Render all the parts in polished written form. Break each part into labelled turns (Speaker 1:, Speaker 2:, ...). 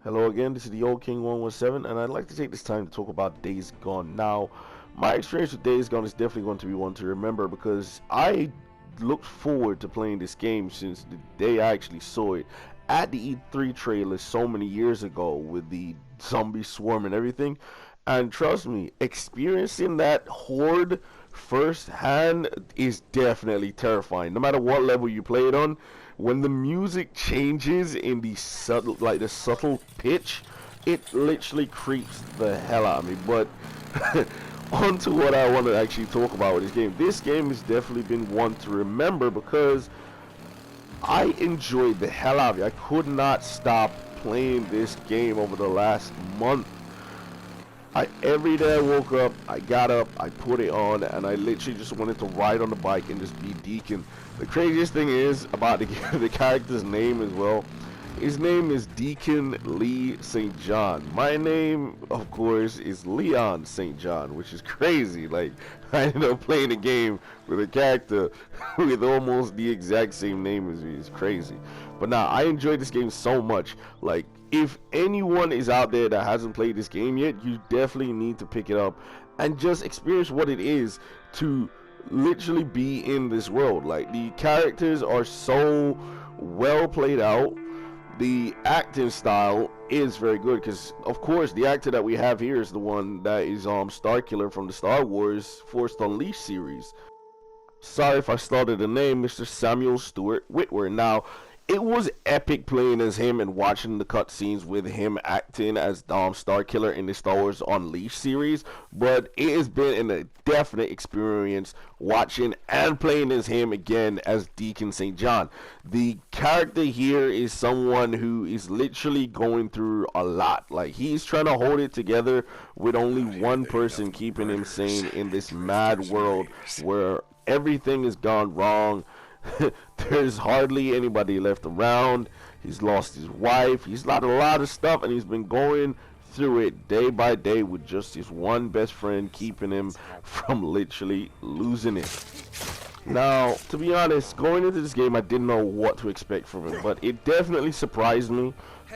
Speaker 1: Hello again, this is the Old King 117, and I'd like to take this time to talk about Days Gone. Now, my experience with Days Gone is definitely going to be one to remember because I looked forward to playing this game since the day I actually saw it at the E3 trailer so many years ago with the zombie swarm and everything. And trust me, experiencing that horde firsthand is definitely terrifying. No matter what level you play it on, when the music changes in the subtle, like the subtle pitch, it literally creeps the hell out of me. But on to what I want to actually talk about with this game. This game has definitely been one to remember because I enjoyed the hell out of it. I could not stop playing this game over the last month. Every day I woke up, I got up, I put it on, and I literally just wanted to ride on the bike and just be Deacon. The craziest thing is about the character's name as well. His name is Deacon Lee St. John. My name, of course, is Leon St. John, which is crazy. Like, I ended up playing a game with a character with almost the exact same name as me. It's crazy. But now, I enjoyed this game so much. Like, if anyone is out there that hasn't played this game yet, you definitely need to pick it up and just experience what it is to literally be in this world. Like, the characters are so well played out. The acting style is very good because, of course, the actor that we have here is the one that is Starkiller from the Star Wars Force Unleashed series. Sorry if I started the name, Mr. Samuel Stewart Whitwer. Now, it was epic playing as him and watching the cutscenes with him acting as Dom Starkiller in the Star Wars Unleashed series, but it has been a definite experience watching and playing as him again as Deacon St. John. The character here is someone who is literally going through a lot. Like, he's trying to hold it together with only one person keeping him sane in this mad world where everything has gone wrong. There's hardly anybody left around. He's lost his wife. He's lost a lot of stuff, and he's been going through it day by day with just his one best friend keeping him from literally losing it. Now, to be honest, going into this game, I didn't know what to expect from it, but it definitely surprised me.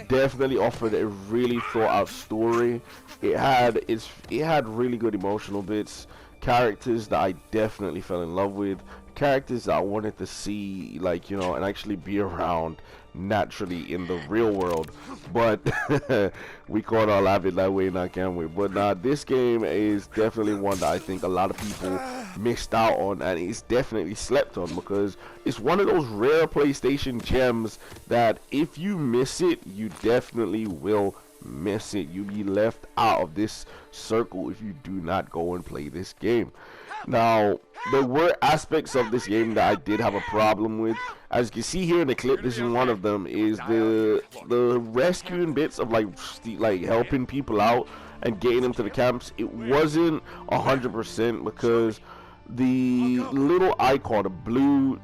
Speaker 1: Definitely offered a really thought-out story. It had really good emotional bits, characters that I definitely fell in love with, characters that I wanted to see, like, and actually be around naturally in the real world. But we caught our laugh that way now, can we? But this game is definitely one that I think a lot of people missed out on, and it's definitely slept on because it's one of those rare PlayStation gems that if you miss it, you definitely will miss it. You'll be left out of this circle if you do not go and play this game. Now, there were aspects of this game that I did have a problem with. As you can see here in the clip, this is one of them, is the rescuing bits of like helping people out and getting them to the camps. It wasn't 100% because the little icon, the blue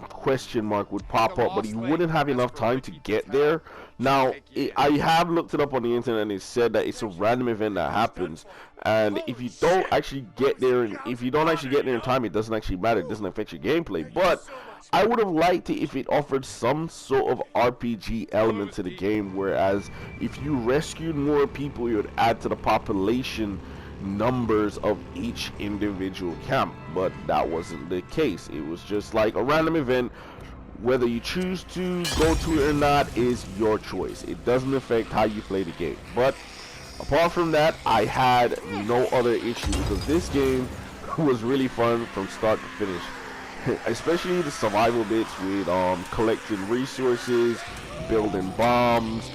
Speaker 1: question mark, would pop up, but you wouldn't have enough time to get there. Now, I have looked it up on the internet, and it said that it's a random event that happens, and if you don't actually get there, and if you don't actually get there in time, it doesn't actually matter. It doesn't affect your gameplay. But I would have liked it if it offered some sort of RPG element to the game, whereas if you rescued more people, you would add to the population numbers of each individual camp. But that wasn't the case. It was just like a random event. Whether you choose to go to it or not is your choice. It doesn't affect how you play the game. But apart from that, I had no other issue because this game was really fun from start to finish. Especially the survival bits with collecting resources, building bombs,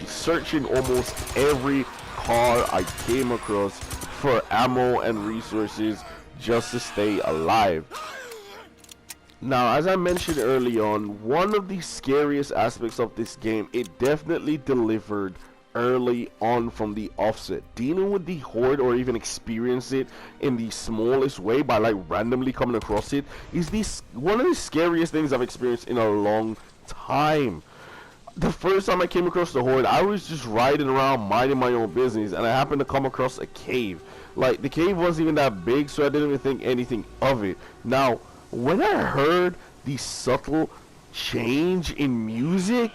Speaker 1: searching almost every car I came across for ammo and resources just to stay alive. Now, as I mentioned early on, one of the scariest aspects of this game, it definitely delivered early on from the offset. Dealing with the horde or even experience it in the smallest way by like randomly coming across it is one of the scariest things I've experienced in a long time. The first time I came across the horde, I was just riding around minding my own business, and I happened to come across a cave. Like, the cave wasn't even that big, so I didn't even think anything of it. Now, when I heard the subtle change in music,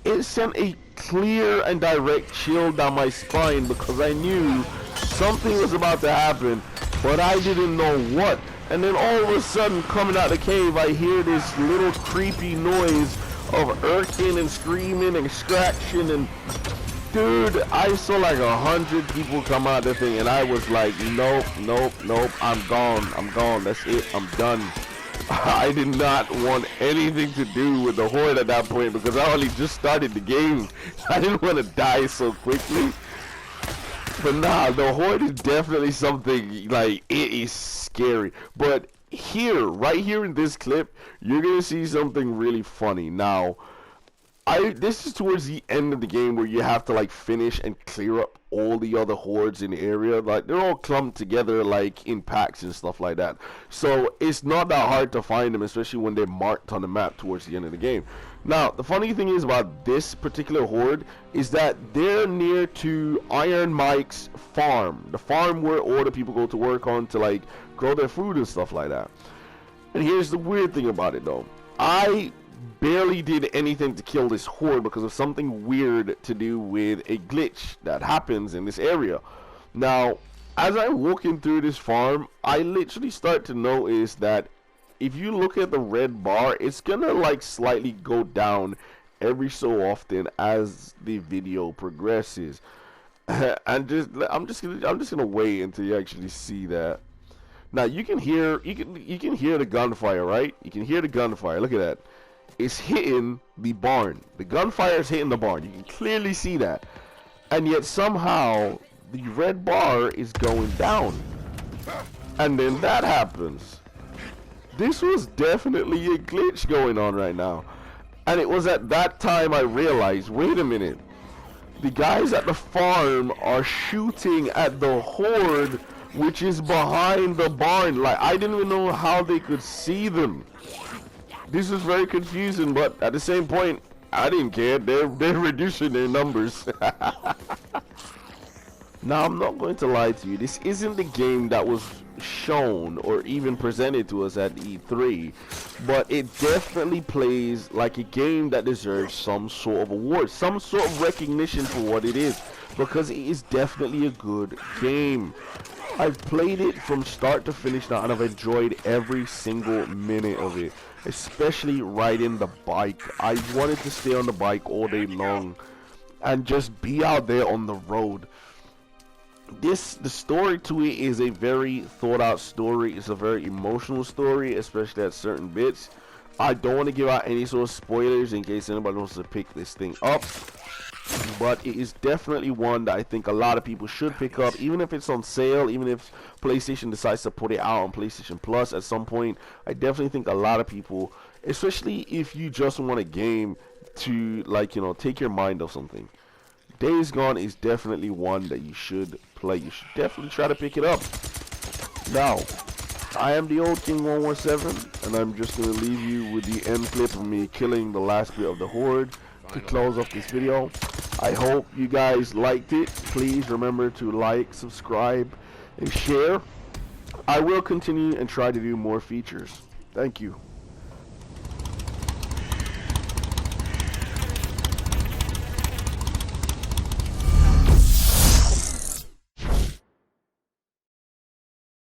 Speaker 1: it sent a clear and direct chill down my spine because I knew something was about to happen, but I didn't know what. And then all of a sudden, coming out the cave, I hear this little creepy noise of irking and screaming and scratching, and dude, I saw like 100 people come out of the thing, and I was like, nope, nope, nope, I'm gone, that's it, I'm done. I did not want anything to do with the Horde at that point because I only just started the game. I didn't want to die so quickly. But nah, the Horde is definitely something, like, it is scary. But here, right here in this clip, you're gonna see something really funny. Now, this is towards the end of the game where you have to like finish and clear up all the other hordes in the area. Like, they're all clumped together like in packs and stuff like that. So it's not that hard to find them, especially when they're marked on the map towards the end of the game. Now, the funny thing is about this particular horde is that they're near to Iron Mike's farm. The farm where all the people go to work on to like grow their food and stuff like that. And here's the weird thing about it though. I barely did anything to kill this horde because of something weird to do with a glitch that happens in this area. Now, as I'm walking through this farm, I literally start to notice that if you look at the red bar, it's gonna like slightly go down every so often as the video progresses. And I'm just gonna wait until you actually see that. Now you can hear the gunfire, right? You can hear the gunfire. Look at that. It's hitting the barn. The gunfire is hitting the barn. You can clearly see that. And yet somehow the red bar is going down. And then that happens. This was definitely a glitch going on right now. And it was at that time I realized, wait a minute. The guys at the farm are shooting at the horde which is behind the barn. Like, I didn't even know how they could see them. This was very confusing, but at the same point, I didn't care. They're reducing their numbers. Now, I'm not going to lie to you. This isn't the game that was shown or even presented to us at E3, but it definitely plays like a game that deserves some sort of award, some sort of recognition for what it is, because it is definitely a good game. I've played it from start to finish now, and I've enjoyed every single minute of it, especially riding the bike. I wanted to stay on the bike all day long and just be out there on the road. The story to it is a very thought out story. It's a very emotional story, especially at certain bits. I don't want to give out any sort of spoilers in case anybody wants to pick this thing up, but it is definitely one that I think a lot of people should pick up, even if it's on sale, even if PlayStation decides to put it out on PlayStation Plus at some point. I definitely think a lot of people, especially if you just want a game to, like, you know, take your mind off something, Days Gone is definitely one that you should play. You should definitely try to pick it up. Now, I am the old King 117, and I'm just going to leave you with the end clip of me killing the last bit of the horde to close off this video. I hope you guys liked it. Please remember to like, subscribe, and share. I will continue and try to do more features. Thank you.